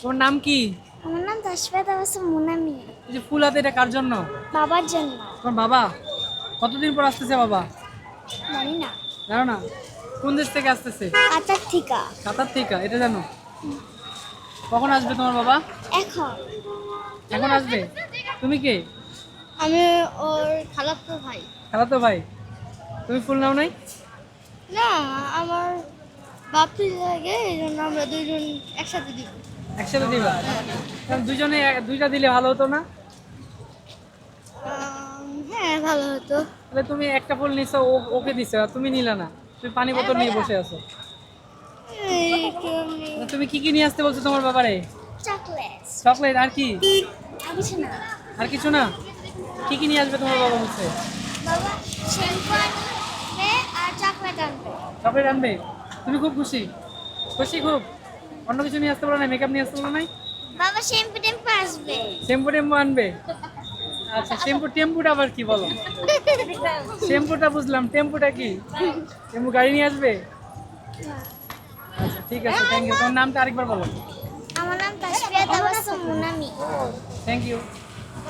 তোমার নাম কি? আমার নাম তাসফিয়া তাবাসসুম মুনামি। এই যে ফুল হাতে এটা কার জন্য? বাবার জন্য। তোমার বাবা? কতদিন পর আসতেছে বাবা? জানি না। জানো না? কোন দেশ থেকে আসতেছে? কাতার থিকা। কাতার থেকে, এটা জানো? কখন আসবে তোমার বাবা? এখন এখন আসবে? তুমি কে? আমি ওর খালাতো ভাই। খালাতো ভাই। তুমি ফুল নাও নাই? না, আমার বাপি লাগে, এই জন্য আমরা দুইজন একসাথে দিব। একসাথে দিবা? কারণ দুইজনে দুইটা দিলে ভালো হতো না? হ্যাঁ, ভালো হতো। তাহলে তুমি একটা ফুল নিছো, ওকে দিছো, আর তুমি নিলা না। তুমি পানি বোতল নিয়ে বসে আছো। তুমি কি কি নিয়ে আসতে বলছো তোমার বাবারে? চকলেট। চকলেট আর কি? আর কিছু না। আর কিছু না? কি কি নিয়ে আসবে তোমার বাবা বলছে? বাবা শ্যাম্পু আনবে আর চকলেট আনবে। চকলেট আনবে? তুমি খুব খুশি? খুশি খুব? অন্য কিছু নিয়ে আসতে পারো না? মেকআপ নিয়ে আসতে পারো নাই? বাবা শ্যাম্পু টেম্পু আসবে। শ্যাম্পু টেম্পু আনবে? আচ্ছা, শ্যাম্পু টেম্পুটা আবার কি বলো? শ্যাম্পুটা বুঝলাম, টেম্পুটা কি? টেম্পু গাড়ি নিয়ে আসবে? আচ্ছা ঠিক আছে, থ্যাংক ইউ। তোমার নামটা আরেকবার বলো। আমার নাম তাসফিয়া তাবাসসুম মুনামি। Thank you.